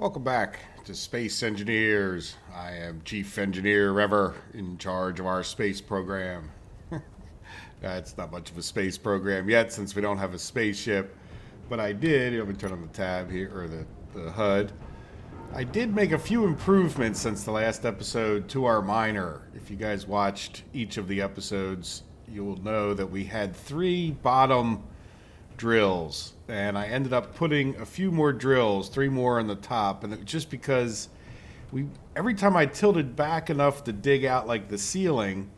Welcome back to Space Engineers. I am Chief Engineer Rever in charge of our space program. It's not much of a space program yet since we don't have a spaceship, but I did. Let me turn on the tab here, or the HUD. I did make a few improvements since the last episode to our miner. If you guys watched each of the episodes, you will know that we had 3 bottom drills, and I ended up putting a few more drills, 3 more on the top, and it was just because every time I tilted back enough to dig out like the ceiling,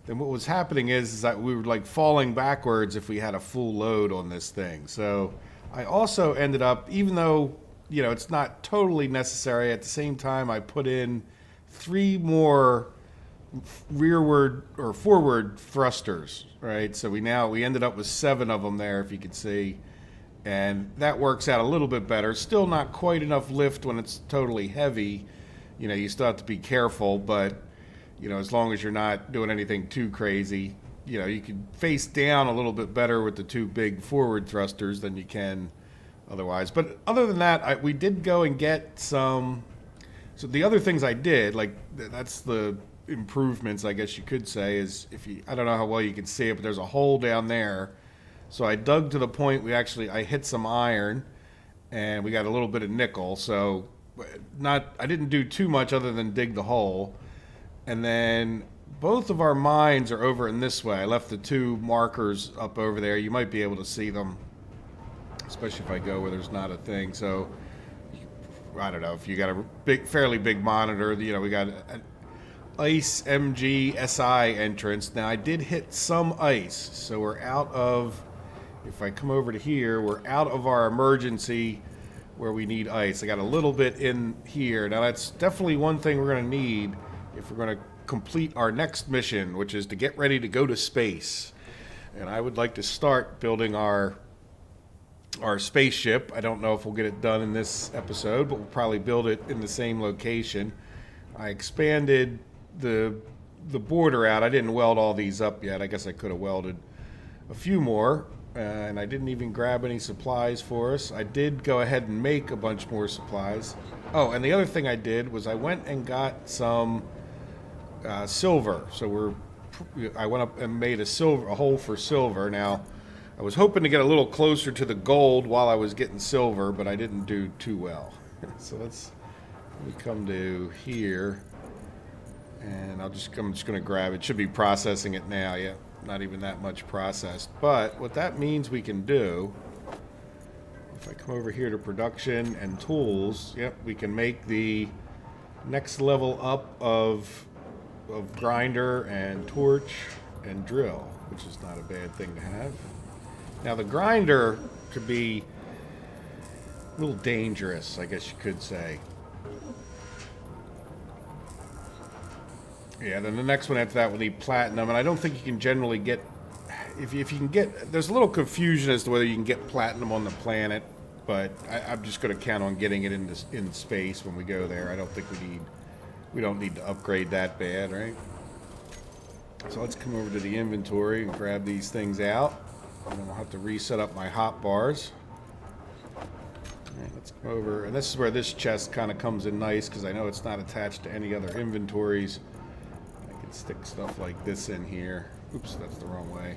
then what was happening is that we were like falling backwards if we had a full load on this thing. So I also ended up, even though it's not totally necessary, at the same time I put in 3 more rearward or forward thrusters, right? So we ended up with 7 of them there, if you could see, and that works out a little bit better. Still not quite enough lift when it's totally heavy. You still have to be careful, but as long as you're not doing anything too crazy, you can face down a little bit better with the 2 big forward thrusters than you can otherwise. But other than that, we did go and get some. So the other things I did, like that's the improvements, I guess you could say, is I don't know how well you can see it, but there's a hole down there. So I dug to the point I hit some iron, and we got a little bit of nickel. So I didn't do too much other than dig the hole. And then both of our mines are over in this way. I left the 2 markers up over there. You might be able to see them, especially if I go where there's not a thing. So I don't know if you got a fairly big monitor. We got an ice MG SI entrance. Now I did hit some ice, so we're out of. If I come over to here, we're out of our emergency where we need ice. I got a little bit in here. Now that's definitely one thing we're going to need if we're going to complete our next mission, which is to get ready to go to space. And I would like to start building our spaceship. I don't know if we'll get it done in this episode, but we'll probably build it in the same location. I expanded the border out. I didn't weld all these up yet. I guess I could have welded a few more, and I didn't even grab any supplies for us. I did go ahead and make a bunch more supplies. Oh, and the other thing I did was I went and got some silver. So I went up and made a hole for silver. Now, I was hoping to get a little closer to the gold while I was getting silver, but I didn't do too well. So we come to here, and I'm just going to grab it. Should be processing it now. Yeah, not even that much processed. But what that means we can do, if I come over here to production and tools, yep, we can make the next level up of grinder and torch and drill, which is not a bad thing to have. Now the grinder could be a little dangerous, I guess you could say. Yeah, then the next one after that will need platinum, and I don't think you can generally get, if you can get, there's a little confusion as to whether you can get platinum on the planet, but I'm just going to count on getting it in space when we go there. I don't think we don't need to upgrade that bad, right? So let's come over to the inventory and grab these things out. And then I'll have to reset up my hot bars. Alright, let's come over, and this is where this chest kind of comes in nice, because I know it's not attached to any other inventories. I can stick stuff like this in here. Oops, that's the wrong way.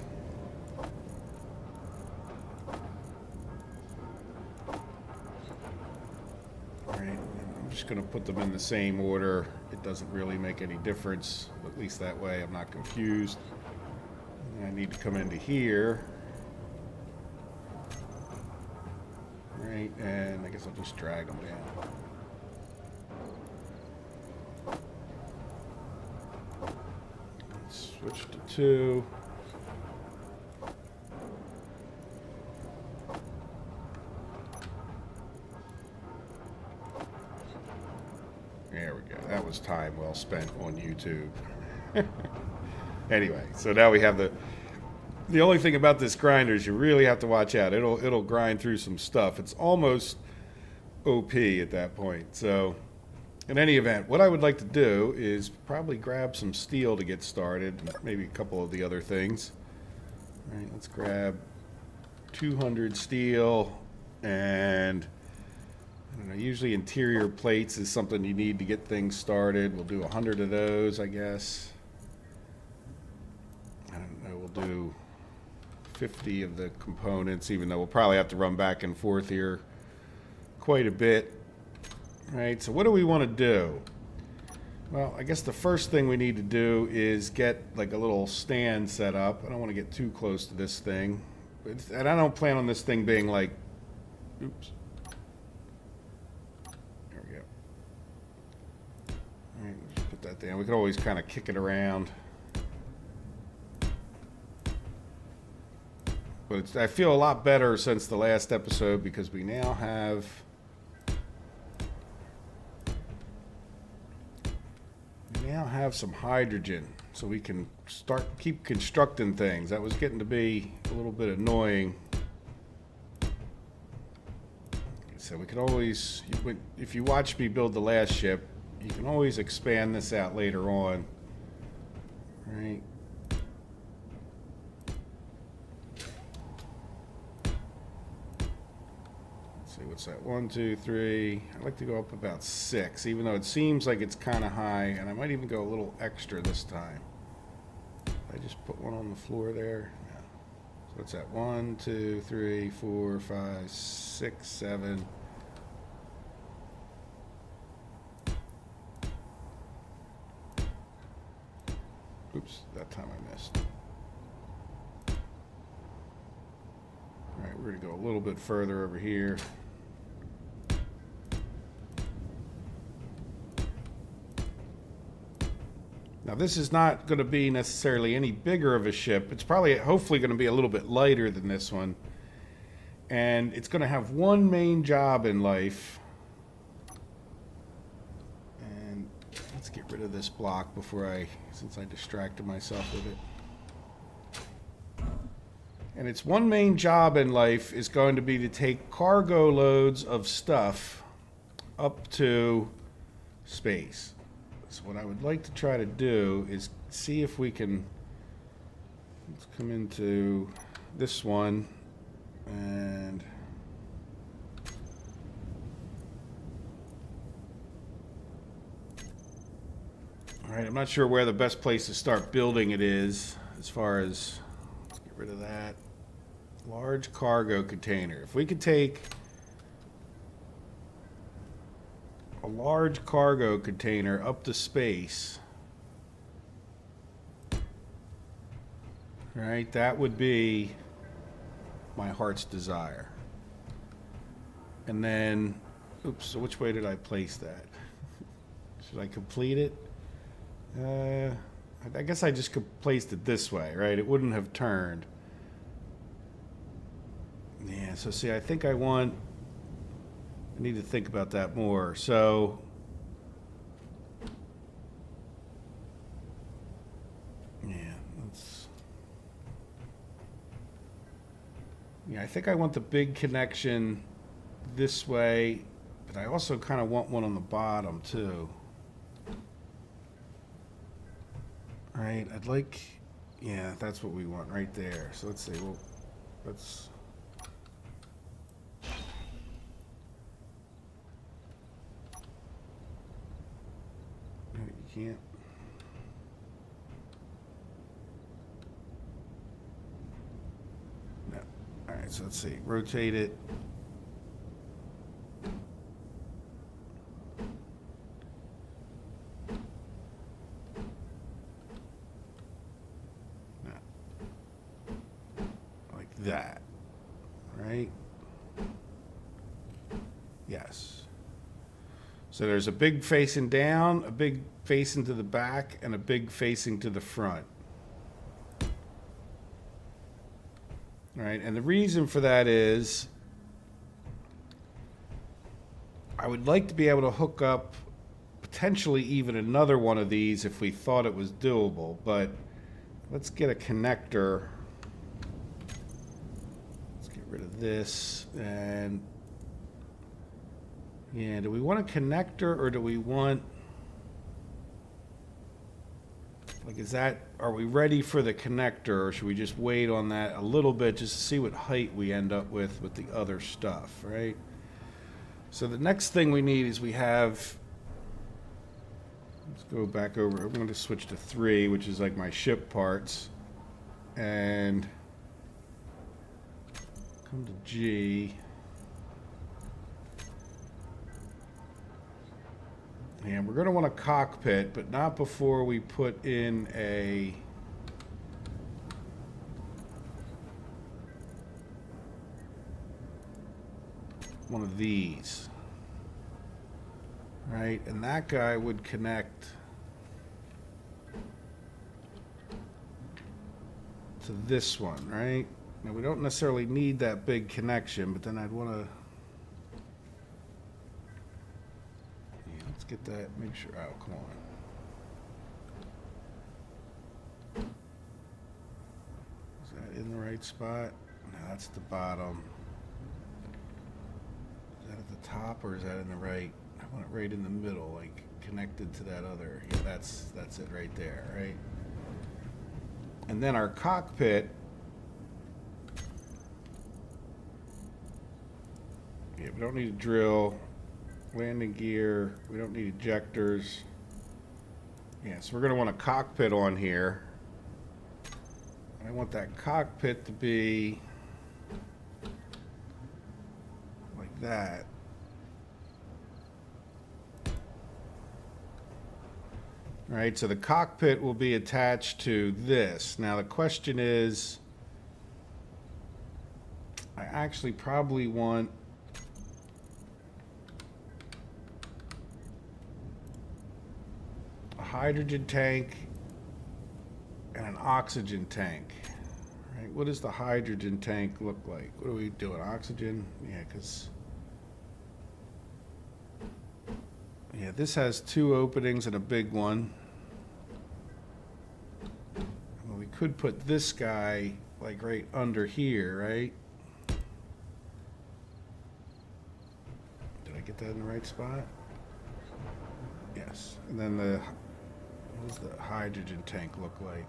Alright, I'm just going to put them in the same order. It doesn't really make any difference, at least that way I'm not confused. And I need to come into here. Right, and I guess I'll just drag them down. Switch to 2. There we go. That was time well spent on YouTube. Anyway, so now we have the only thing about this grinder is you really have to watch out. It'll grind through some stuff. It's almost OP at that point. So in any event, what I would like to do is probably grab some steel to get started, maybe a couple of the other things. All right, let's grab 200 steel and I don't know, usually interior plates is something you need to get things started. We'll do 100 of those, I guess. I don't know, we'll do 50 of the components, even though we'll probably have to run back and forth here quite a bit. All right, so what do we want to do? Well, I guess the first thing we need to do is get like a little stand set up. I don't want to get too close to this thing. And I don't plan on this thing being like, oops. There we go. All right, let's put that down. We could always kind of kick it around. But I feel a lot better since the last episode because we now have some hydrogen, so we can keep constructing things. That was getting to be a little bit annoying. So we could always, if you watch me build the last ship, you can always expand this out later on. Right. What's that? 1, 2, 3. I'd like to go up about 6, even though it seems like it's kind of high, and I might even go a little extra this time. I just put one on the floor there. Yeah. So what's that? 1, 2, 3, 4, 5, 6, 7. Oops, that time I missed. All right, we're going to go a little bit further over here. Now this is not going to be necessarily any bigger of a ship. It's probably, hopefully going to be a little bit lighter than this one. And it's going to have one main job in life. And let's get rid of this block since I distracted myself with it. And its one main job in life is going to be to take cargo loads of stuff up to space. So what I would like to try to do is see if we can, let's come into this one and all right, I'm not sure where the best place to start building it is as far as, let's get rid of that. Large cargo container. If we could take a large cargo container up to space, right? That would be my heart's desire. And then, oops, so which way did I place that? Should I complete it? I guess I just placed it this way, right? It wouldn't have turned. Yeah, so see, I think I need to think about that more. So, yeah, I think I want the big connection this way, but I also kind of want one on the bottom too. All right, I'd like, yeah, that's what we want right there. So let's see, well, let's, can't. No. All right, so let's see. Rotate it. No. Like that. Right? Yes. So there's a big facing down, a big facing to the back, and a big facing to the front. All right, and the reason for that is I would like to be able to hook up potentially even another one of these if we thought it was doable, but let's get a connector. Let's get rid of this, and yeah, do we want a connector or do we want, like, are we ready for the connector, or should we just wait on that a little bit just to see what height we end up with the other stuff, right? So the next thing we need is we have, let's go back over, I'm going to switch to 3, which is like my ship parts, and come to G. And we're going to want a cockpit, but not before we put in one of these. Right? And that guy would connect to this one, right? Now we don't necessarily need that big connection, but then I'd want to, let's get that, make sure, oh, come on. Is that in the right spot? No, that's the bottom. Is that at the top or is that in the right? I want it right in the middle, like connected to that other. Yeah, that's it right there, right? And then our cockpit, yeah, we don't need a drill, landing gear, we don't need ejectors. Yeah, so we're going to want a cockpit on here. And I want that cockpit to be like that. All right, so the cockpit will be attached to this. Now the question is, I actually probably want a hydrogen tank and an oxygen tank. Right? What does the hydrogen tank look like? What are we doing? Oxygen? Yeah, because yeah, this has 2 openings and a big one. Well, we could put this guy like right under here, right? Did I get that in the right spot? Yes. And then what does the hydrogen tank look like?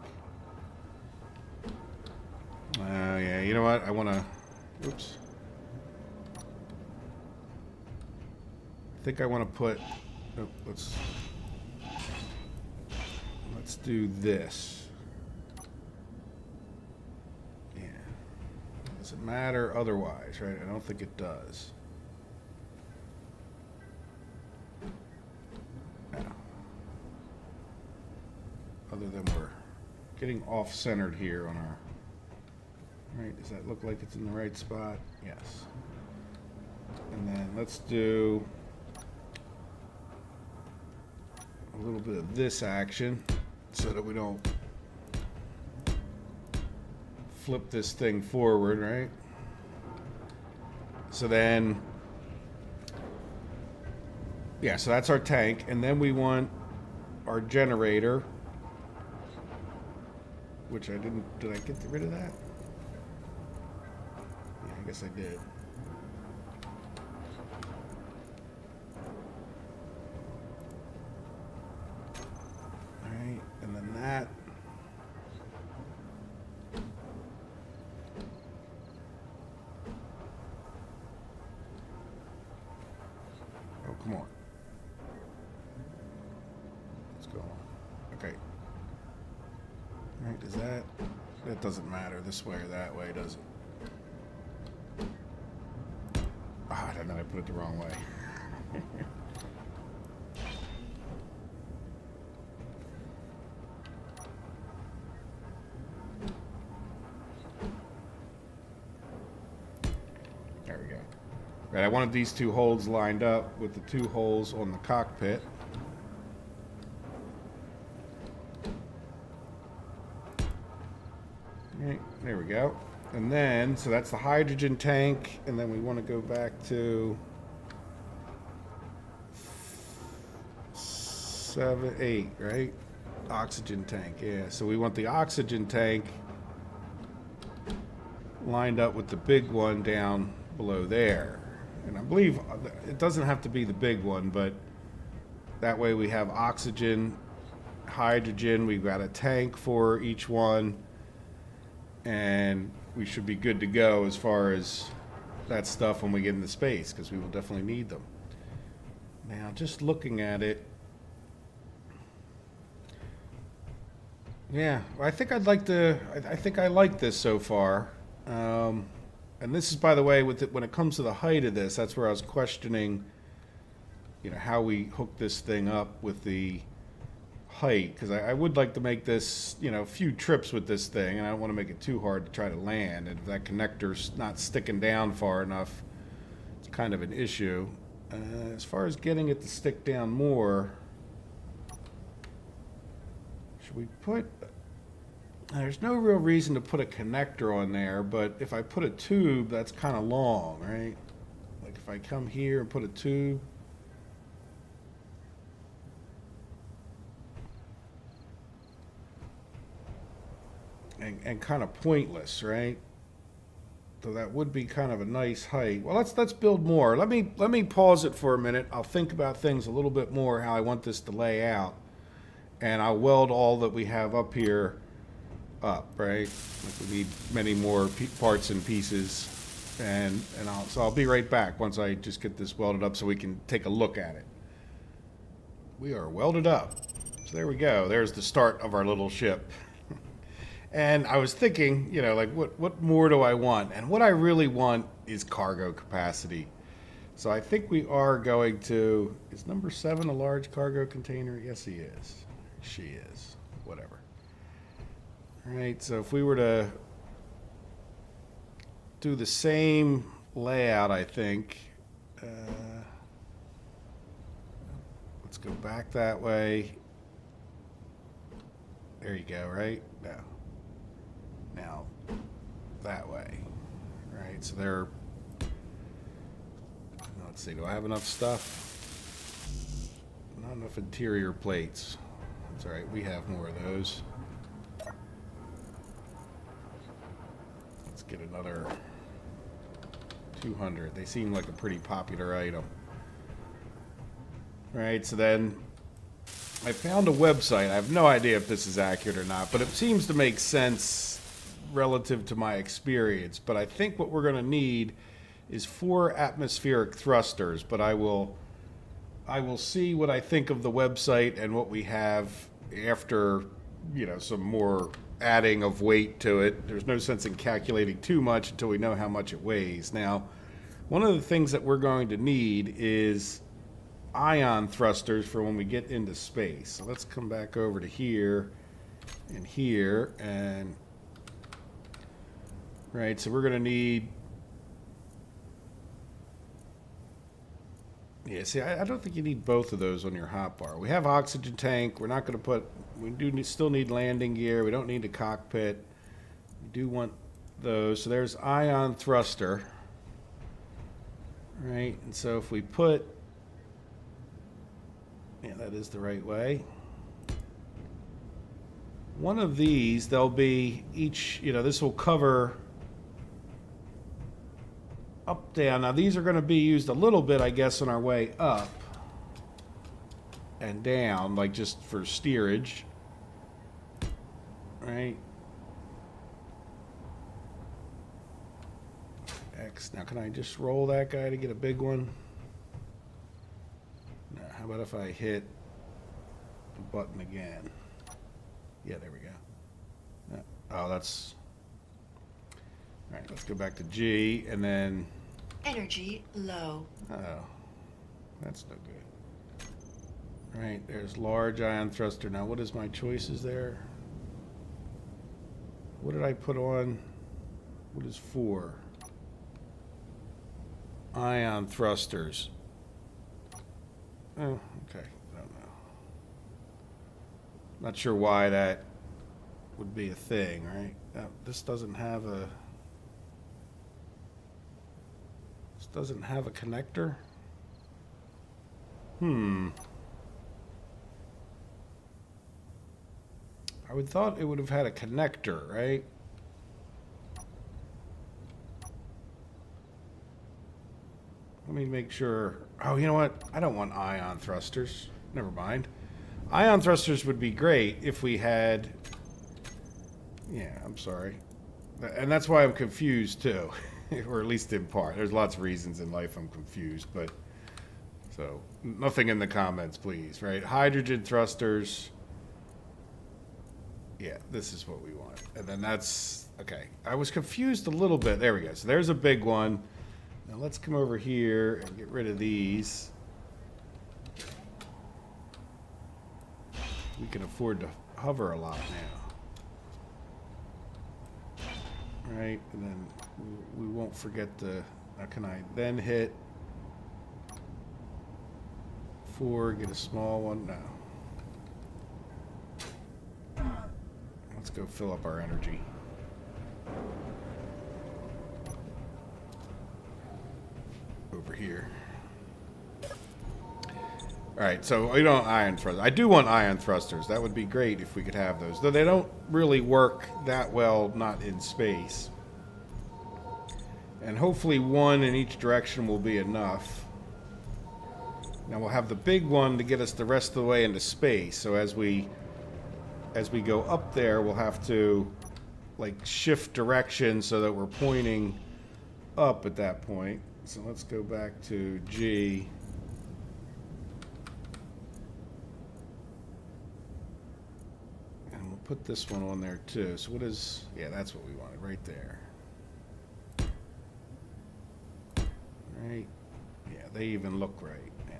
Yeah, you know what? I want to, oops. I think I want to put, oh, let's do this. Yeah. Does it matter otherwise, right? I don't think it does. No. Other than we're getting off-centered here on our, right, does that look like it's in the right spot? Yes. And then let's do a little bit of this action so that we don't flip this thing forward, right? So then, yeah, so that's our tank, and then we want our generator, which I didn't, did I get rid of that? Yeah, I guess I did. Alright, and then that. Oh, come on. What's going on? Okay. Alright, does that doesn't matter this way or that way, does it? Ah, I don't know, I put it the wrong way. There we go. Right, I wanted these 2 holes lined up with the 2 holes on the cockpit. Right, there we go. And then, so that's the hydrogen tank, and then we want to go back to 7, 8, right? Oxygen tank, yeah. So we want the oxygen tank lined up with the big one down below there. And I believe it doesn't have to be the big one, but that way we have oxygen, hydrogen, we've got a tank for each one, and we should be good to go as far as that stuff when we get into space, because we will definitely need them. Now, just looking at it, yeah, I think I'd like to. I think I like this so far. And this is, by the way, with it, when it comes to the height of this, that's where I was questioning, how we hook this thing up with the height, because I would like to make this, a few trips with this thing, and I don't want to make it too hard to try to land. And if that connector's not sticking down far enough, it's kind of an issue. As far as getting it to stick down more, should we put... There's no real reason to put a connector on there, but if I put a tube, that's kind of long, right? Like if I come here and put a tube... And kind of pointless, right? So that would be kind of a nice height. Well, let's build more. Let me pause it for a minute. I'll think about things a little bit more, how I want this to lay out, and I'll weld all that we have up here up, right? Like we need many more parts and pieces, and I'll be right back once I just get this welded up so we can take a look at it. We are welded up. So there we go. There's the start of our little ship. And I was thinking, like, what more do I want? And what I really want is cargo capacity. So I think we are going to... Is number 7 a large cargo container? Yes, he is. She is. Whatever. All right, so if we were to do the same layout, I think... let's go back that way. There you go, right? No. Now, that way. Right, so they're... Let's see, do I have enough stuff? Not enough interior plates. That's all right, we have more of those. Let's get another 200. They seem like a pretty popular item. Right, so then I found a website. I have no idea if this is accurate or not, but it seems to make sense relative to my experience. But I think what we're going to need is 4 atmospheric thrusters, but I will see what I think of the website and what we have after, some more adding of weight to it. There's no sense in calculating too much until we know how much it weighs. Now, one of the things that we're going to need is ion thrusters for when we get into space. So let's come back over to here, and right, so we're going to need... Yeah, see, I don't think you need both of those on your hotbar. We have oxygen tank. We're not going to put... We still need landing gear. We don't need a cockpit. We do want those. So there's ion thruster. Right, and so if we put... Yeah, that is the right way. One of these, they'll be each... this will cover... up, down. Now these are going to be used a little bit, I guess, on our way up and down, like just for steerage, right? X. Now can I just roll that guy to get a big one? No, how about if I hit the button again? Yeah, there we go. Oh, that's... All right, let's go back to G, and then... Energy low. Oh, that's no good. All right, there's large ion thruster. Now, what is my choices there? What did I put on? What is 4? Ion thrusters. Oh, okay. I don't know. Not sure why that would be a thing, right? This doesn't have a... Doesn't have a connector? I would thought it would have had a connector, right? Let me make sure. Oh, you know what? I don't want ion thrusters. Never mind. Ion thrusters would be great if we had... Yeah, I'm sorry. And that's why I'm confused, too. Or at least in part. There's lots of reasons in life I'm confused, but So nothing in the comments, please, right? Hydrogen thrusters. Yeah, this is what we want. And then that's, okay. I was confused a little bit. There we go. So there's a big one. Now let's come over here and get rid of these. We can afford to hover a lot now. Right, and then we won't forget the, now can I then hit 4, get a small one? No. Let's go fill up our energy. Over here. Alright, so we don't ion thrusters. I do want ion thrusters. That would be great if we could have those. Though they don't really work that well, not in space. And hopefully one in each direction will be enough. Now we'll have the big one to get us the rest of the way into space. So as we go up there, we'll have to like shift direction so that we're pointing up at that point. So let's go back to G. And we'll put this one on there too. So what is, yeah, that's what we wanted right there. Right? Yeah, they even look right now.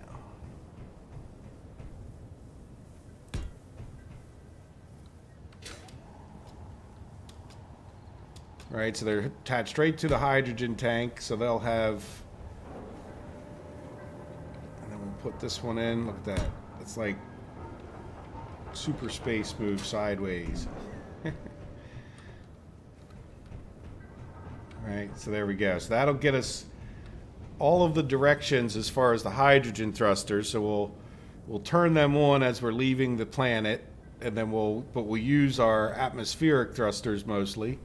Right, so they're attached right to the hydrogen tank, so they'll have, and then we'll put this one in. Look at that. It's like super space move sideways. Right, so there we go. So that'll get us all of the directions as far as the hydrogen thrusters. So we'll turn them on as we're leaving the planet, and then we'll use our atmospheric thrusters mostly.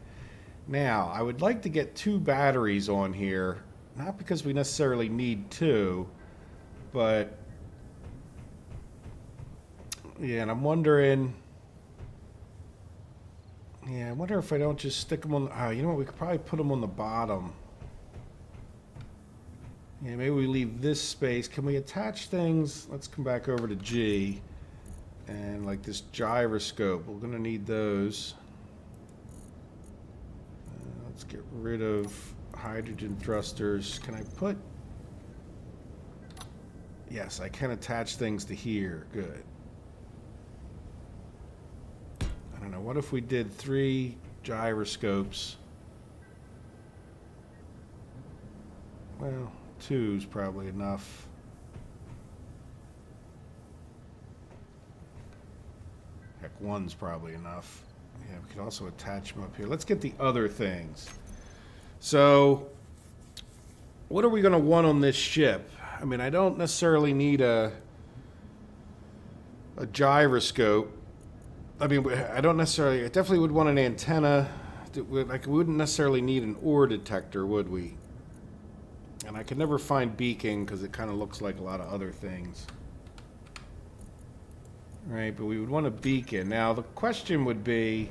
Now, I would like to get 2 batteries on here, not because we necessarily need 2, but yeah, and I'm wondering, yeah, I wonder if I don't just stick them on, you know what, we could probably put them on the bottom. Yeah, maybe we leave this space. Can we attach things? Let's come back over to G, and like this gyroscope, we're gonna need those. Let's get rid of hydrogen thrusters. Can I put... Yes, I can attach things to here. Good. I don't know. What if we did 3 gyroscopes? Well, 2's probably enough. Heck, 1's probably enough. Yeah, we can also attach them up here. Let's get the other things. So, what are we going to want on this ship? I mean, I don't necessarily need a gyroscope. I mean, I don't necessarily... I definitely would want an antenna. Like, we wouldn't necessarily need an ore detector, would we? And I could never find beacon because it kind of looks like a lot of other things. Right, but we would want a beacon. Now, the question would be...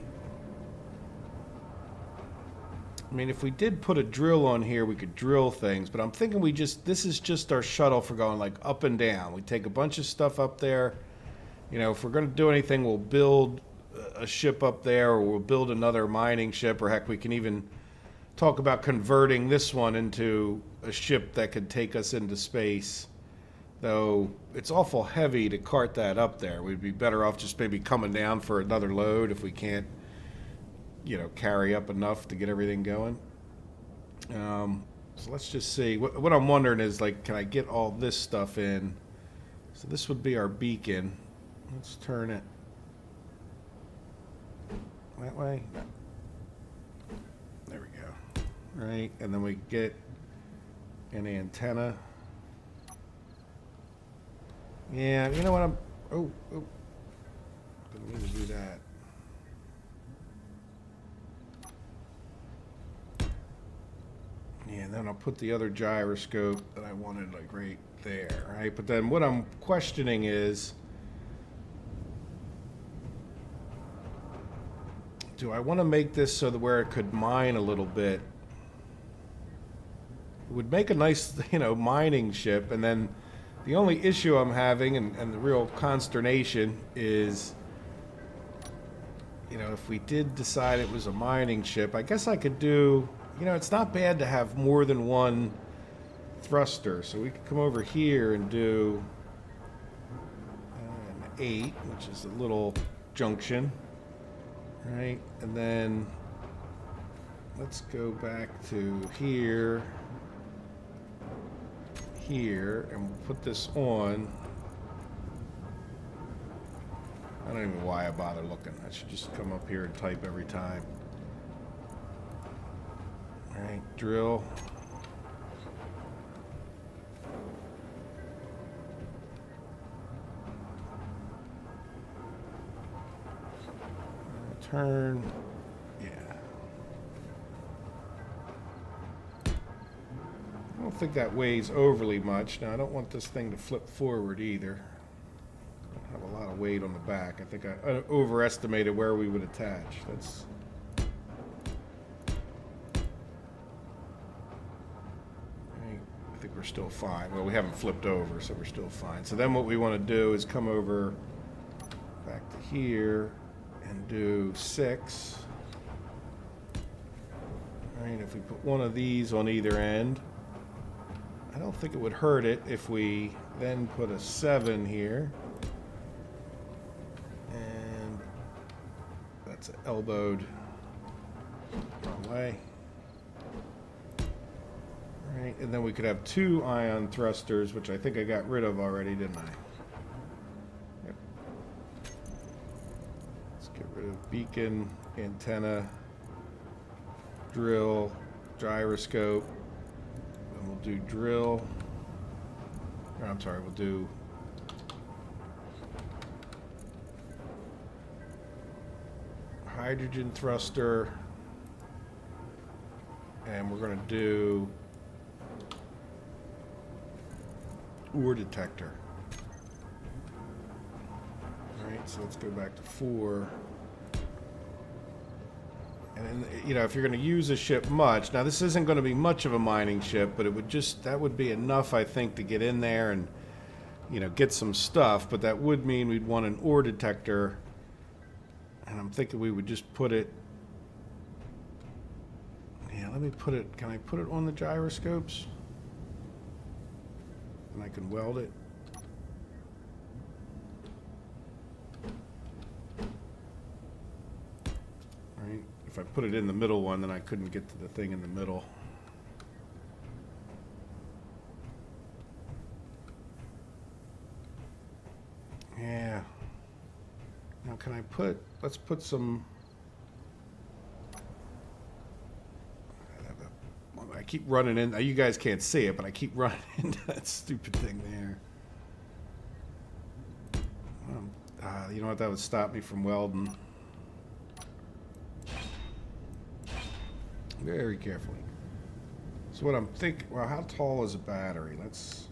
I mean, if we did put a drill on here, we could drill things. But I'm thinking this is just our shuttle for going, like, up and down. We take a bunch of stuff up there. You know, if we're going to do anything, we'll build a ship up there, or we'll build another mining ship, or heck, we can even talk about converting this one into a ship that could take us into space. Though it's awful heavy to cart that up there. We'd be better off just maybe coming down for another load if we can't, you know, carry up enough to get everything going. So let's just see. What I'm wondering is, like, can I get all this stuff in? So this would be our beacon. Let's turn it that way. There we go. Right, and then we get an antenna. Yeah, you know what, oh, didn't mean to do that. Yeah, and then I'll put the other gyroscope that I wanted, like, right there, right? But then what I'm questioning is, do I want to make this so that where it could mine a little bit? It would make a nice, you know, mining ship, and then The only issue I'm having, and the real consternation, is, you know, if we did decide it was a mining ship, I guess I could do, you know, it's not bad to have more than one thruster. So we could come over here and do an 8, which is a little junction, right? And then let's go back to here, and we'll put this on. I don't even know why I bother looking. I should just come up here and type every time. All right, drill. Turn. Yeah. I don't think that weighs overly much. Now, I don't want this thing to flip forward either. I have a lot of weight on the back. I think I overestimated where we would attach. That's... I think we're still fine. Well, we haven't flipped over, so we're still fine. So then what we want to do is come over back to here and do 6. All right, if we put one of these on either end, I don't think it would hurt it if we then put a 7 here. And that's elbowed wrong way. All right, and then we could have 2 ion thrusters, which I think I got rid of already, didn't I? Yep. Let's get rid of beacon, antenna, drill, gyroscope. And we'll do drill. Or, I'm sorry, we'll do hydrogen thruster. And we're going to do ore detector. All right, so let's go back to 4. And then, you know, if you're going to use a ship much, now this isn't going to be much of a mining ship, but it would just, that would be enough, I think, to get in there and, you know, get some stuff. But that would mean we'd want an ore detector. And I'm thinking we would just put it, yeah, let me put it, can I put it on the gyroscopes? And I can weld it. All right, if I put it in the middle one, then I couldn't get to the thing in the middle. Yeah. Now can I put, let's put some, I keep running in, you guys can't see it, but I keep running into that stupid thing there. You know what, that would stop me from welding. Very carefully. So what I'm thinking, well, how tall is a battery? So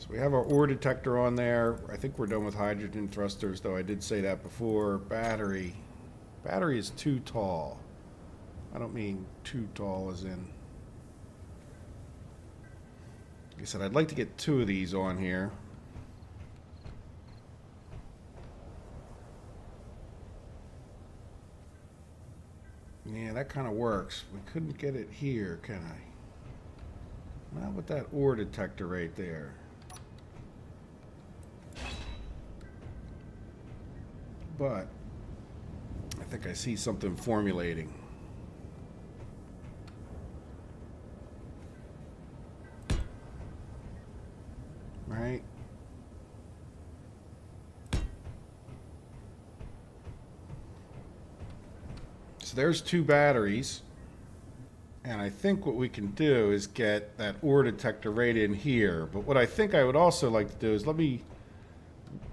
we have our ore detector on there. I think we're done with hydrogen thrusters, though I did say that before. Battery is too tall. I don't mean too tall as in, like I said, I'd like to get 2 of these on here. Yeah, that kind of works. We couldn't get it here, can I? Not with that ore detector right there. But I think I see something formulating. Right? So there's 2 batteries. And I think what we can do is get that ore detector right in here. But what I think I would also like to do is let me,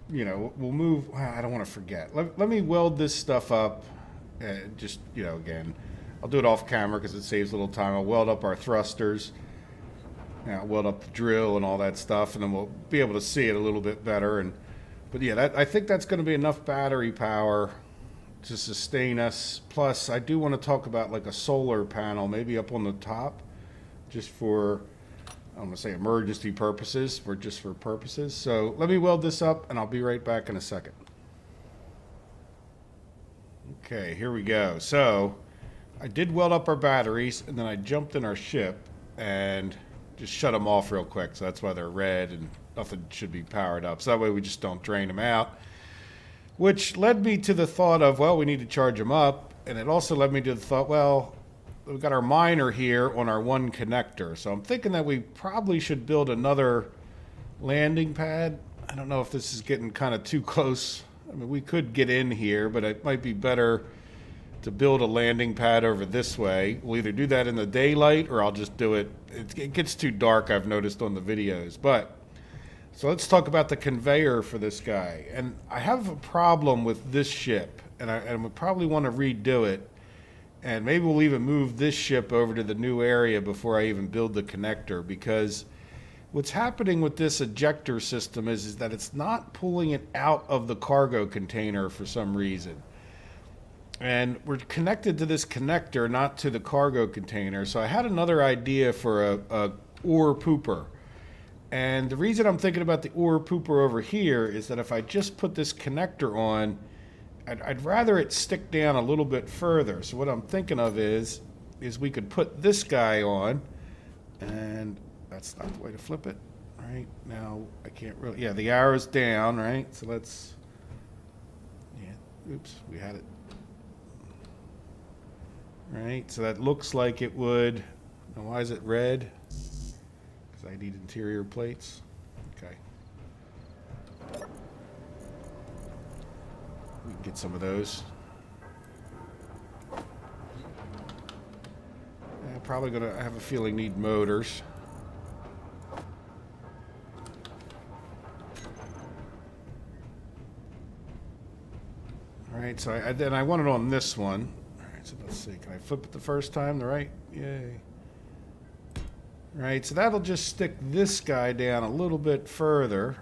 you know, we'll move, I don't want to forget. Let me weld this stuff up. Just, you know, again, I'll do it off camera because it saves a little time. I'll weld up our thrusters. I'll weld up the drill and all that stuff, and then we'll be able to see it a little bit better. But yeah, I think that's going to be enough battery power to sustain us. Plus, I do want to talk about like a solar panel, maybe up on the top, just for I'm going to say emergency purposes, for just for purposes. So let me weld this up and I'll be right back in a second. Okay, here we go. So I did weld up our batteries and then I jumped in our ship and just shut them off real quick. So that's why they're red and nothing should be powered up. So that way we just don't drain them out. Which led me to the thought of, well, we need to charge them up. And it also led me to the thought, well, we've got our miner here on our one connector. So I'm thinking that we probably should build another landing pad. I don't know if this is getting kind of too close. I mean, we could get in here, but it might be better to build a landing pad over this way. We'll either do that in the daylight or I'll just do it. It gets too dark, I've noticed on the videos. But so let's talk about the conveyor for this guy. And I have a problem with this ship, and I would probably want to redo it. And maybe we'll even move this ship over to the new area before I even build the connector, because what's happening with this ejector system is that it's not pulling it out of the cargo container for some reason. And we're connected to this connector, not to the cargo container. So I had another idea for a ore pooper. And the reason I'm thinking about the ore pooper over here is that if I just put this connector on, I'd rather it stick down a little bit further. So what I'm thinking of is we could put this guy on, and that's not the way to flip it. Right now, I can't really, yeah, the arrow's down, right? So let's, yeah, oops, we had it. Right, so that looks like it would, now why is it red? Because I need interior plates. Okay. We can get some of those. I'm probably gonna, I have a feeling, need motors. All right, so then I want it on this one. All right, so let's see. Can I flip it the first time? The right? Yay. All right, so that'll just stick this guy down a little bit further.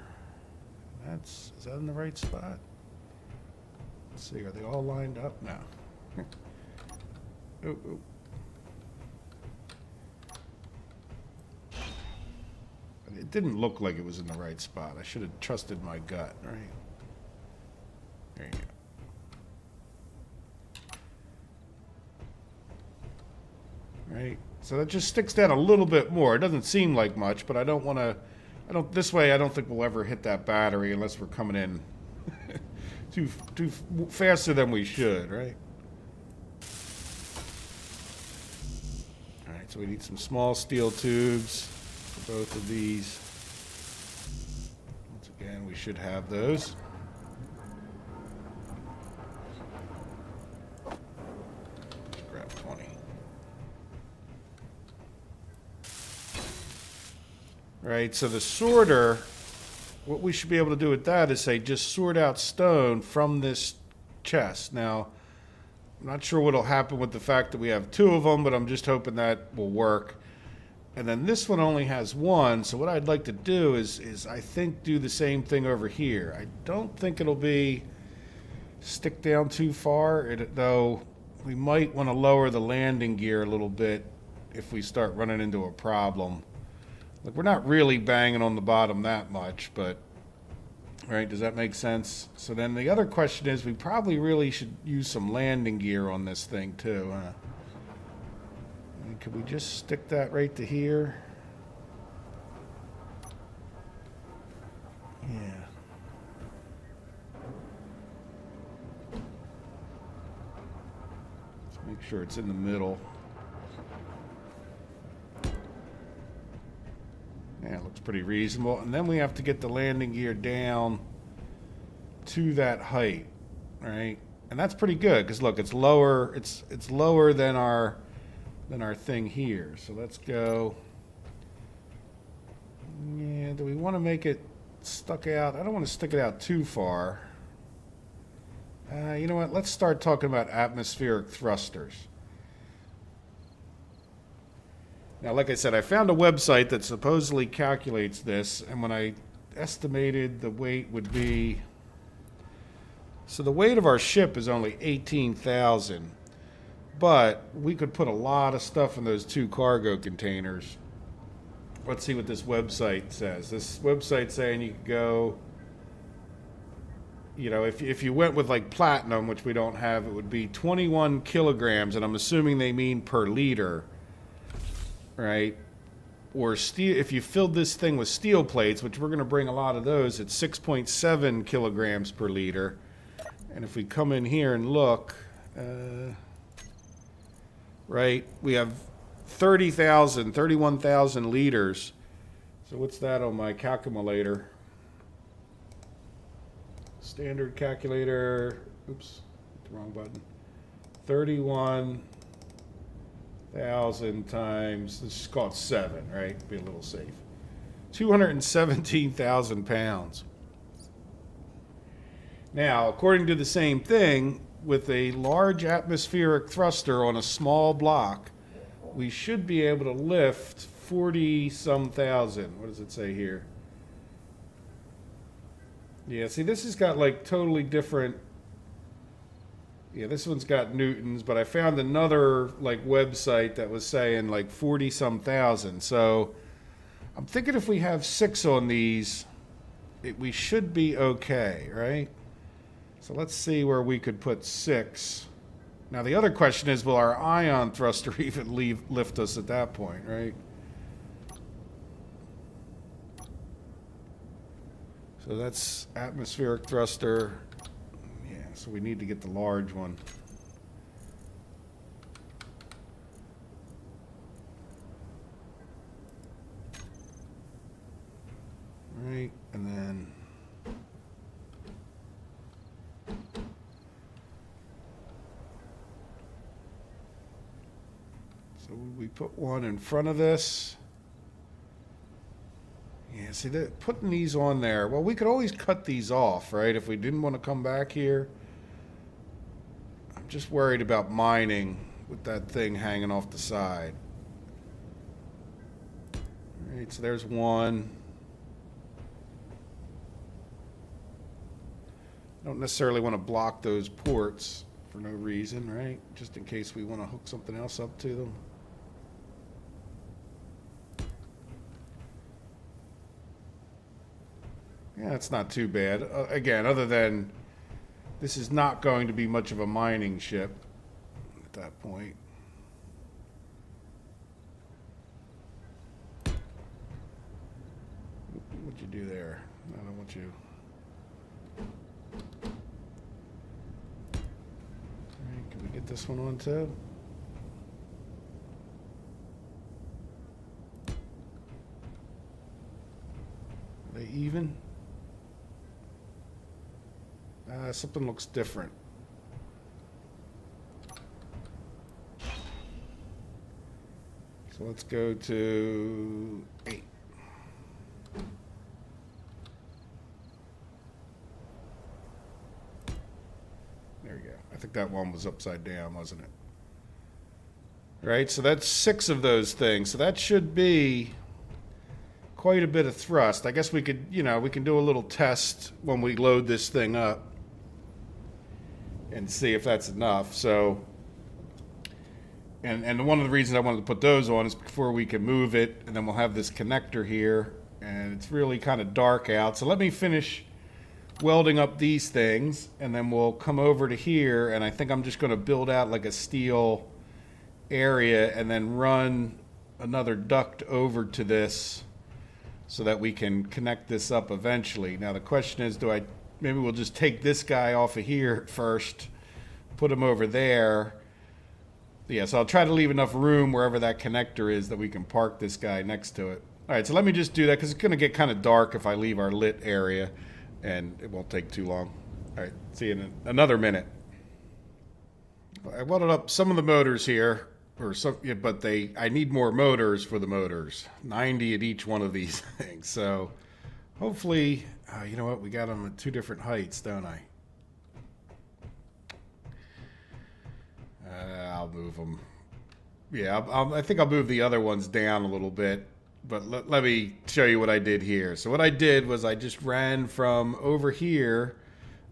Is that in the right spot? Let's see, are they all lined up? No. Oh, oh. It didn't look like it was in the right spot. I should have trusted my gut, right? There you go. Right, so that just sticks down a little bit more. It doesn't seem like much, but I don't want to, this way I don't think we'll ever hit that battery unless we're coming in too faster than we should, right? All right, so we need some small steel tubes for both of these. Once again, we should have those. Let's grab 20. Right, so the sorter, what we should be able to do with that is say just sort out stone from this chest. Now, I'm not sure what'll happen with the fact that we have two of them, but I'm just hoping that will work. And then this one only has one, so what I'd like to do is I think do the same thing over here. I don't think it'll be stick down too far, though we might want to lower the landing gear a little bit if we start running into a problem. Like, we're not really banging on the bottom that much, but, right, does that make sense? So then the other question is, we probably really should use some landing gear on this thing too, huh? I mean, could we just stick that right to here? Yeah. Let's make sure it's in the middle. Yeah, it looks pretty reasonable. And then we have to get the landing gear down to that height, right? And that's pretty good because look, it's lower. It's lower than our thing here. So let's go. Yeah, do we want to make it stuck out? I don't want to stick it out too far. You know what? Let's start talking about atmospheric thrusters. Now, like I said, I found a website that supposedly calculates this, and when I estimated the weight would be, so the weight of our ship is only 18,000, but we could put a lot of stuff in those two cargo containers. let's see what this website says. This website's saying you could go, you know, if you went with like platinum, which we don't have, it would be 21 kilograms, and I'm assuming they mean per liter, right? Or steel, if you filled this thing with steel plates, which we're going to bring a lot of those, it's 6.7 kilograms per liter. And if we come in here and look, right, we have 31,000 liters. So what's that on my calculator? Standard calculator. Oops, hit the wrong button. 31,000 times, let's just call it 7, right? Be a little safe. 217,000 pounds. Now, according to the same thing, with a large atmospheric thruster on a small block, we should be able to lift 40-some thousand. What does it say here? Yeah, see, this has got like totally different. Yeah, this one's got newtons, but I found another like website that was saying like 40-some thousand. So I'm thinking if we have 6 on these, we should be okay, right? So let's see where we could put 6. Now the other question is, will our ion thruster even lift us at that point, right? So that's atmospheric thruster. Yeah, so we need to get the large one. Right, and then so we put one in front of this. Yeah, see, that putting these on there, well, we could always cut these off, right, if we didn't want to come back here. I'm just worried about mining with that thing hanging off the side. All right, so there's one. Don't necessarily want to block those ports for no reason, right? Just in case we want to hook something else up to them. Yeah, it's not too bad. Again, other than this is not going to be much of a mining ship at that point. What'd you do there? I don't want you. Alright, can we get this one on too? Are they even? Something looks different. So let's go to 8. There we go. I think that one was upside down, wasn't it? Right, so that's 6 of those things. So that should be quite a bit of thrust. I guess we could, you know, we can do a little test when we load this thing up and see if that's enough. So, and one of the reasons I wanted to put those on is before we can move it, and then we'll have this connector here, and it's really kind of dark out. So let me finish welding up these things, and then we'll come over to here, and I think I'm just going to build out like a steel area and then run another duct over to this so that we can connect this up eventually. Now the question is, maybe we'll just take this guy off of here first, put him over there. Yeah, so I'll try to leave enough room wherever that connector is that we can park this guy next to it. All right, so let me just do that because it's going to get kind of dark if I leave our lit area, and it won't take too long. All right, see you in another minute. I welded up some of the motors here, or some, yeah, but I need more motors for the motors. 90 at each one of these things. So hopefully, you know what? We got them at 2 different heights, don't I? I'll move them. Yeah, I think I'll move the other ones down a little bit. But let me show you what I did here. So what I did was I just ran from over here.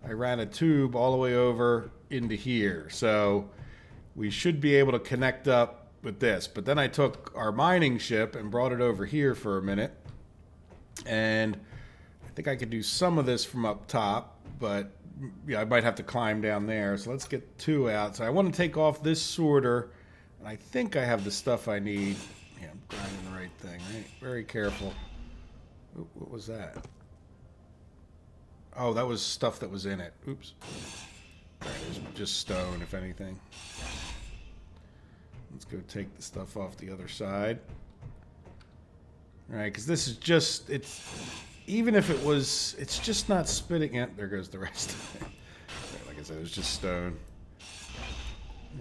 I ran a tube all the way over into here. So we should be able to connect up with this. But then I took our mining ship and brought it over here for a minute. And I think I could do some of this from up top, but yeah, I might have to climb down there. So let's get 2 out. So I want to take off this sorter, and I think I have the stuff I need. Yeah, I'm grinding the right thing, right? Very careful. Ooh, what was that? Oh, that was stuff that was in it. Oops. All right, it was just stone, if anything. Let's go take the stuff off the other side. All right, because this is just, it's, even if it was, it's just not spitting it. There goes the rest of it. Like I said, it was just stone.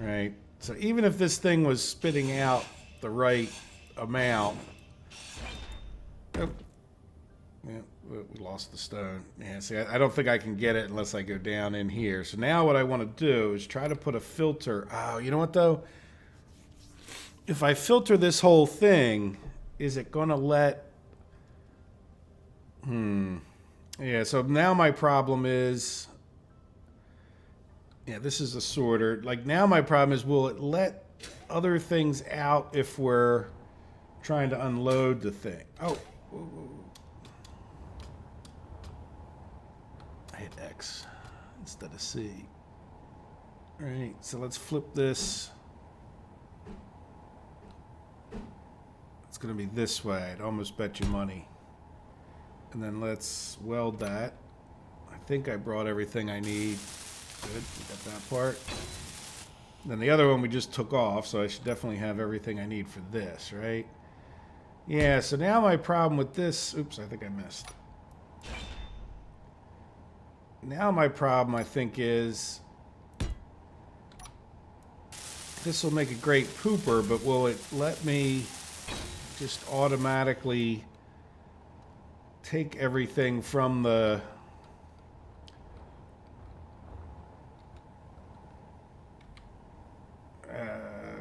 All right, so even if this thing was spitting out the right amount, oh, yeah, we lost the stone. Yeah, see, I don't think I can get it unless I go down in here. So now what I want to do is try to put a filter. Oh, you know what though? If I filter this whole thing, is it going to let... Yeah, so now my problem is... Yeah, this is a sorter. Like, now my problem is, will it let other things out if we're trying to unload the thing? Oh. I hit X instead of C. All right, so let's flip this. It's going to be this way. I'd almost bet you money. And then let's weld that. I think I brought everything I need. Good, we got that part. Then the other one we just took off, so I should definitely have everything I need for this, right? Yeah, so now my problem with this... Oops, I think I missed. Now my problem, I think, is... This will make a great pooper, but will it let me just automatically take everything from the...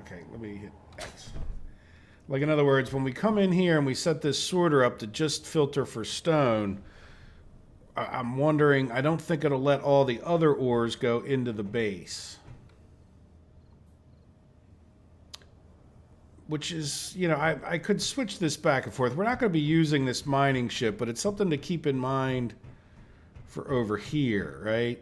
Okay, let me hit X. Like, in other words, when we come in here and we set this sorter up to just filter for stone, I'm wondering, I don't think it'll let all the other ores go into the base. Which is, you know, I could switch this back and forth. We're not going to be using this mining ship, but it's something to keep in mind for over here, right?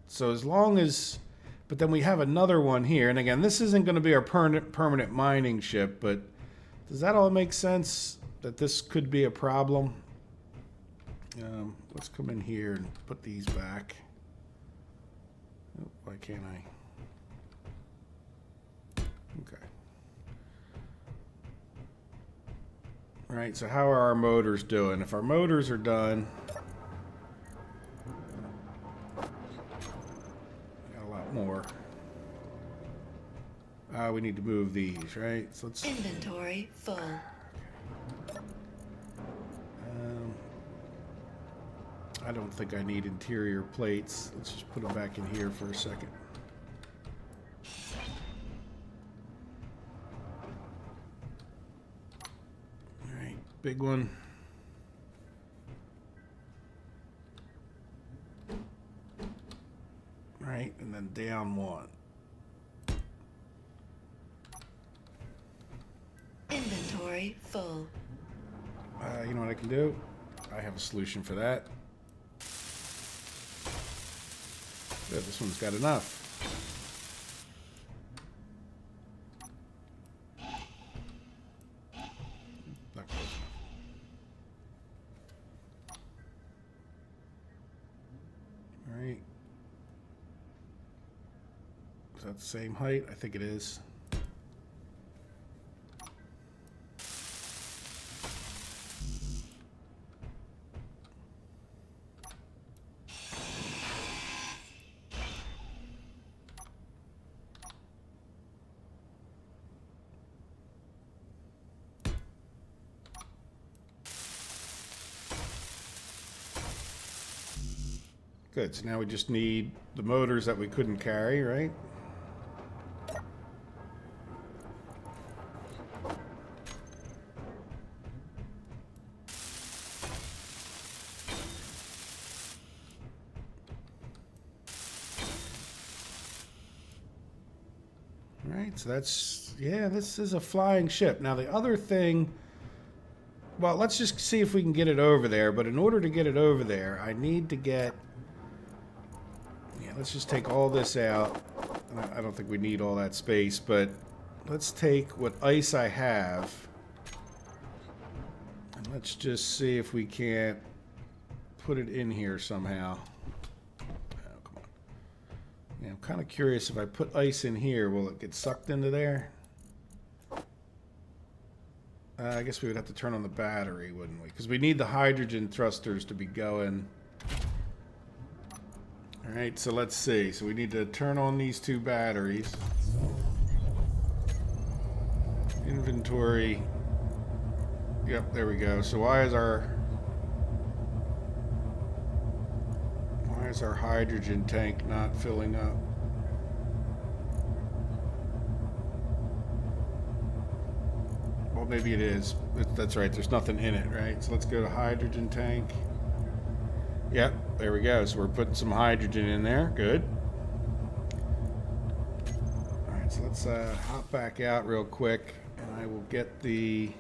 So as long as... But then we have another one here. And again, this isn't going to be our permanent mining ship, but does that all make sense? That this could be a problem? Let's come in here and put these back. Oh, why can't I? Okay. All right, so how are our motors doing? If our motors are done... more. We need to move these, right? So let's... Inventory full. I don't think I need interior plates. Let's just put them back in here for a second. All right, big one. Right, and then down one. Inventory full. You know what I can do? I have a solution for that. Good, this one's got enough. Not close enough. All right. Is that the same height? I think it is. Good, so now we just need the motors that we couldn't carry, right? All right. Alright, so that's, yeah, this is a flying ship. Now the other thing, well, let's just see if we can get it over there, but in order to get it over there, I need to get, yeah, let's just take all this out. I don't think we need all that space, but let's take what ice I have, and let's just see if we can't put it in here somehow. Oh, come on. Yeah, I'm kind of curious if I put ice in here, will it get sucked into there? I guess we would have to turn on the battery, wouldn't we? Because we need the hydrogen thrusters to be going. Alright, so let's see. So we need to turn on these two batteries. Inventory. Yep, there we go. So why is our hydrogen tank not filling up? Well, maybe it is. That's right. There's nothing in it, right? So let's go to hydrogen tank. Yep, there we go. So we're putting some hydrogen in there. Good. Alright, so let's hop back out real quick, and I will get the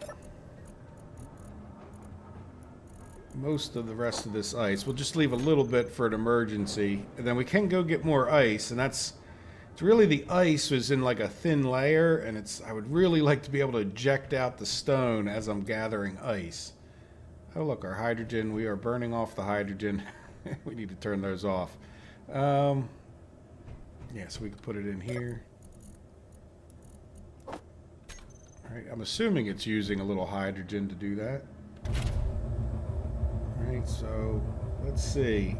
most of the rest of this ice. We'll just leave a little bit for an emergency, and then we can go get more ice, and it's really the ice was in like a thin layer, and I would really like to be able to eject out the stone as I'm gathering ice. Oh look, our hydrogen, we are burning off the hydrogen. We need to turn those off. Yeah, so we can put it in here. Alright, I'm assuming it's using a little hydrogen to do that. Alright, so let's see.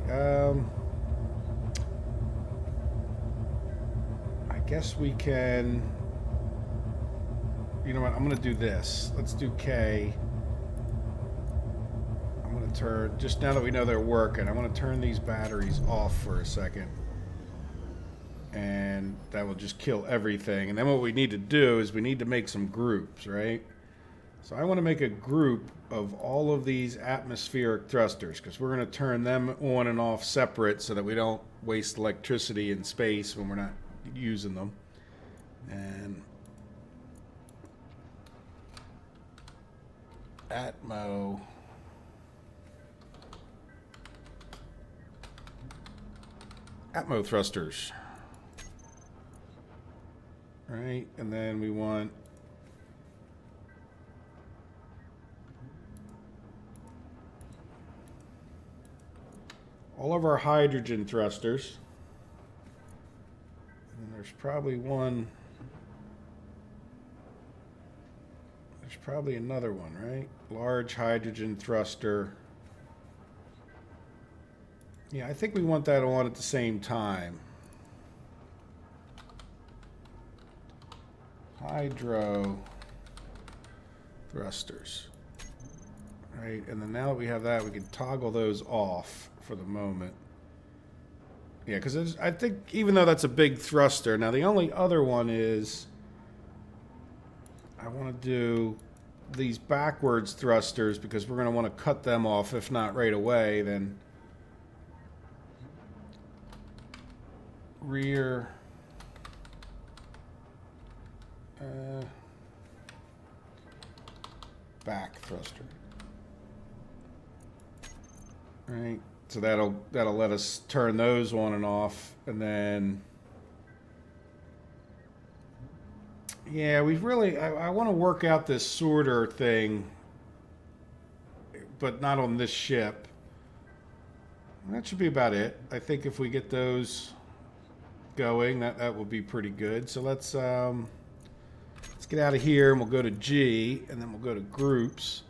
I guess we can, you know what, I'm going to do this. Let's do K. I'm going to turn, just now that we know they're working, I want to turn these batteries off for a second. And that will just kill everything. And then what we need to do is we need to make some groups, right? So I want to make a group of all of these atmospheric thrusters, because we're going to turn them on and off separate so that we don't waste electricity in space when we're not using them. And Atmo thrusters. Right, and then we want all of our hydrogen thrusters. And there's probably one. There's probably another one, right? Large hydrogen thruster. Yeah, I think we want that on at the same time. Hydro thrusters. Right, and then now that we have that, we can toggle those off for the moment. Yeah, because I think even though that's a big thruster, now the only other one is I want to do these backwards thrusters because we're going to want to cut them off, if not right away, then rear back thruster. Right, so that'll let us turn those on and off, and then yeah, we really I want to work out this sorter thing, but not on this ship. That should be about it. I think if we get those going, that will be pretty good. So let's get out of here, and we'll go to G, and then we'll go to groups,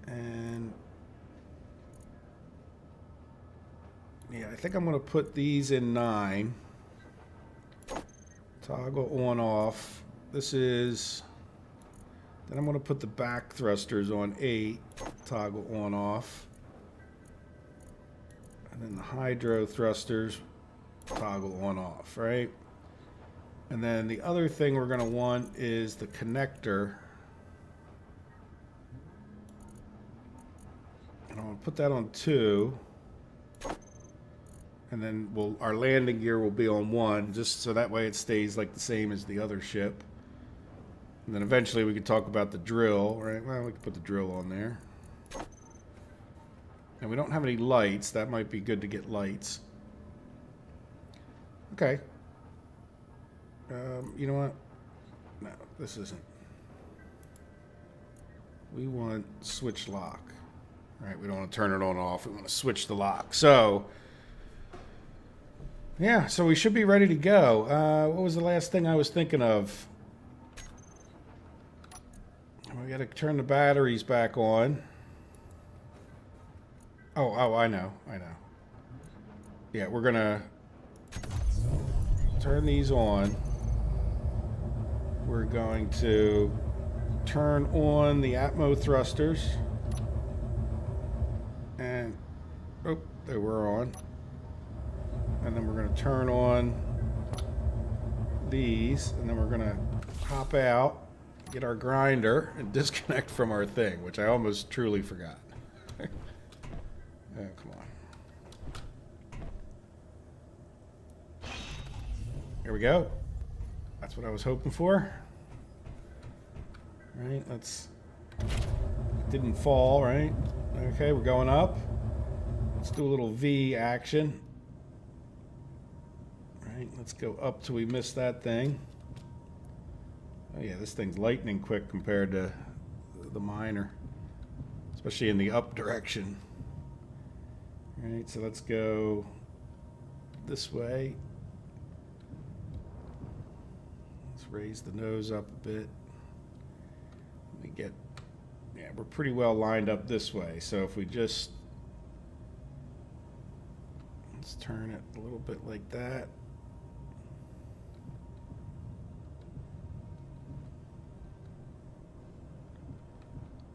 and yeah, I think I'm going to put these in 9. Toggle on off. This is, then I'm going to put the back thrusters on 8. Toggle on off. And then the hydro thrusters, toggle on off, right? And then the other thing we're going to want is the connector. And I'm going to put that on 2. And then our landing gear will be on 1, just so that way it stays like the same as the other ship. And then eventually we could talk about the drill, right? Well, we could put the drill on there. And we don't have any lights. That might be good to get lights. Okay. You know what? No, this isn't. We want switch lock. Right, we don't want to turn it on and off. We want to switch the lock. So, yeah, so we should be ready to go. What was the last thing I was thinking of? We got to turn the batteries back on. Oh, I know. Yeah, we're going to turn these on. We're going to turn on the Atmo thrusters. And, oh, they were on. And then we're going to turn on these. And then we're going to hop out, get our grinder, and disconnect from our thing, which I almost truly forgot. Oh, come on. Here we go. That's what I was hoping for. Right, let's... It didn't fall, right? Okay, we're going up. Let's do a little V action. Right, let's go up till we miss that thing. Oh yeah, this thing's lightning quick compared to the miner. Especially in the up direction. Right, so let's go this way. Let's raise the nose up a bit. We get, yeah, we're pretty well lined up this way. So if we just, let's turn it a little bit like that.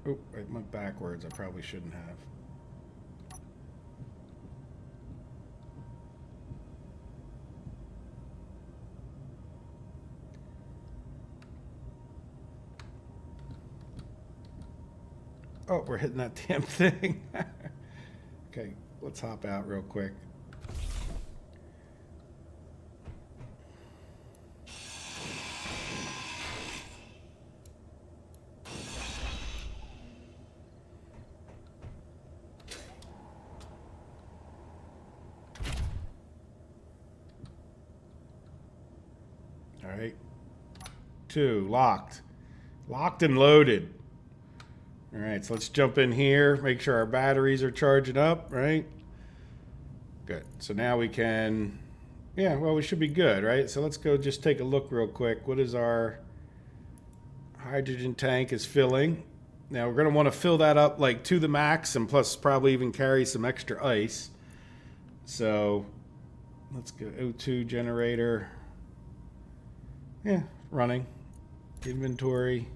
Oh, I went backwards. I probably shouldn't have. Oh, we're hitting that damn thing. Okay, let's hop out real quick. All right. 2, locked. Locked and loaded. All right, so let's jump in here, make sure our batteries are charging up, right? Good. So now we can, yeah, well, we should be good, right? So let's go just take a look real quick. What is our hydrogen tank is filling? Now we're going to want to fill that up like to the max and plus probably even carry some extra ice. So let's go O2 generator. Yeah, running. Inventory.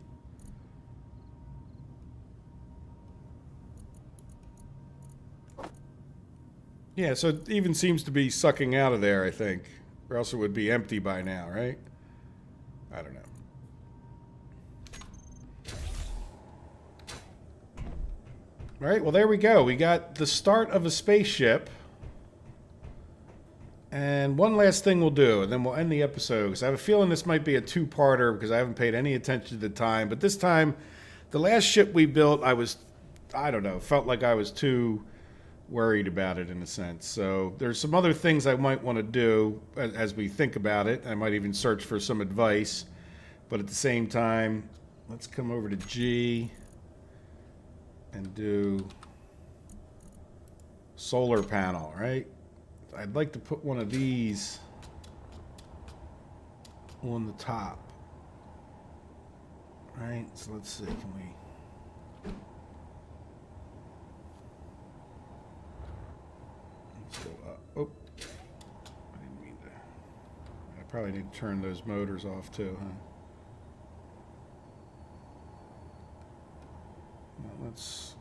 Yeah, so it even seems to be sucking out of there, I think. Or else it would be empty by now, right? I don't know. All right, well, there we go. We got the start of a spaceship. And one last thing we'll do, and then we'll end the episode. Because I have a feeling this might be a two-parter because I haven't paid any attention to the time. But this time, the last ship we built, I don't know, felt like I was too worried about it in a sense. So there's some other things I might want to do as we think about it. I might even search for some advice. But at the same time, let's come over to G and do solar panel, right? I'd like to put one of these on the top. Right, so let's see, can we... Let's go up. Oh, I didn't mean to. I probably need to turn those motors off too, huh? Now let's...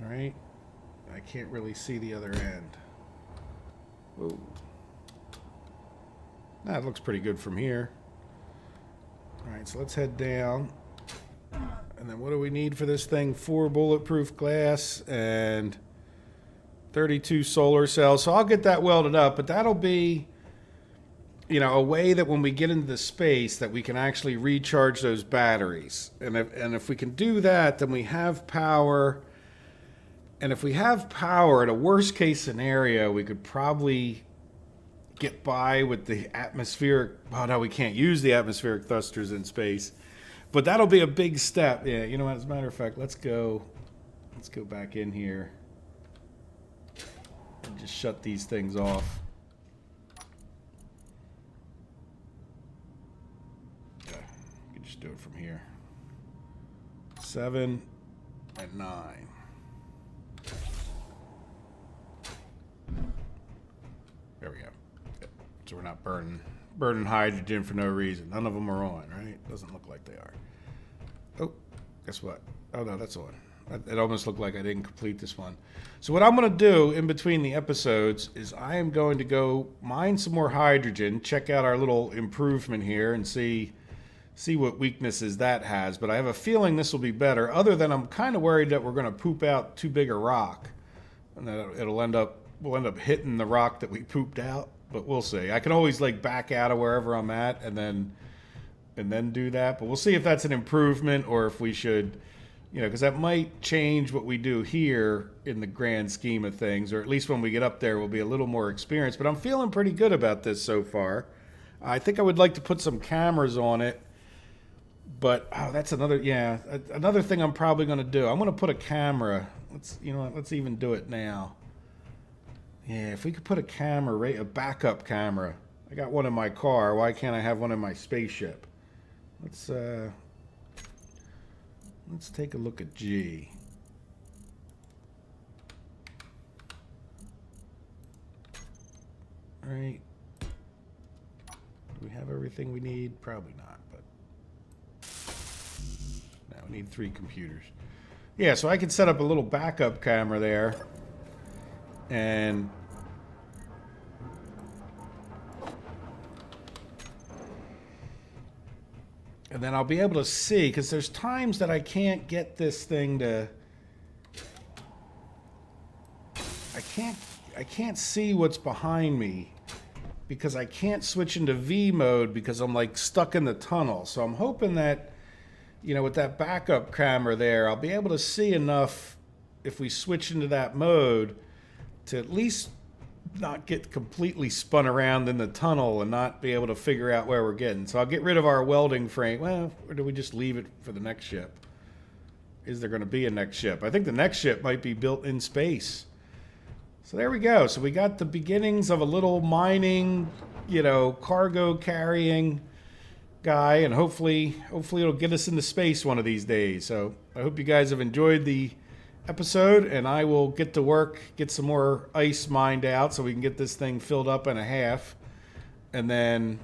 All right, I can't really see the other end. Whoa. That looks pretty good from here. All right, so let's head down. And then what do we need for this thing? 4 bulletproof glass and 32 solar cells. So I'll get that welded up, but that'll be, a way that when we get into the space that we can actually recharge those batteries. And if we can do that, then we have power. And if we have power, in a worst case scenario, we could probably get by with the atmospheric. Oh no, we can't use the atmospheric thrusters in space. But that'll be a big step. Yeah, you know what? As a matter of fact, let's go back in here and just shut these things off. Okay, you can just do it from here. 7 and 9. There we go. Yep. So we're not burning hydrogen for no reason. None of them are on, right? Doesn't look like they are. Oh, guess what? Oh no, that's on. It almost looked like I didn't complete this one. So what I'm going to do in between the episodes is I am going to go mine some more hydrogen, check out our little improvement here, and see what weaknesses that has. But I have a feeling this will be better. Other than I'm kind of worried that we're going to poop out too big a rock, and that we'll end up hitting the rock that we pooped out. But we'll see. I can always back out of wherever I'm at and then do that. But we'll see if that's an improvement or if we should, because that might change what we do here in the grand scheme of things, or at least when we get up there, we'll be a little more experienced. But I'm feeling pretty good about this so far. I think I would like to put some cameras on it. But that's another thing I'm probably going to do. I'm going to put a camera. Let's even do it now. Yeah, if we could put a camera, a backup camera. I got one in my car. Why can't I have one in my spaceship? Let's take a look at G. All right. Do we have everything we need? Probably not, but now we need 3 computers. Yeah, so I can set up a little backup camera there. And then I'll be able to see, because there's times that I can't get this thing to, I can't see what's behind me because I can't switch into V mode because I'm stuck in the tunnel. So I'm hoping that, with that backup camera there, I'll be able to see enough if we switch into that mode to at least not get completely spun around in the tunnel and not be able to figure out where we're getting. So I'll get rid of our welding frame. Well, or do we just leave it for the next ship? Is there going to be a next ship? I think the next ship might be built in space. So there we go. So we got the beginnings of a little mining, cargo carrying guy, and hopefully it'll get us into space one of these days. So I hope you guys have enjoyed the episode, and I will get to work, get some more ice mined out so we can get this thing filled up in a half. And then,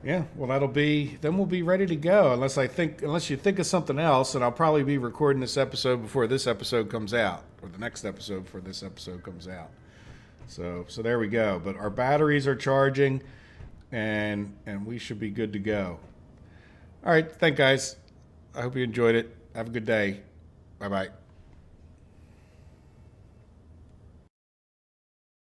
then we'll be ready to go, unless you think of something else, and I'll probably be recording this episode before this episode comes out, or the next episode before this episode comes out. So there we go. But our batteries are charging, and we should be good to go. All right, thanks guys. I hope you enjoyed it. Have a good day. Bye-bye.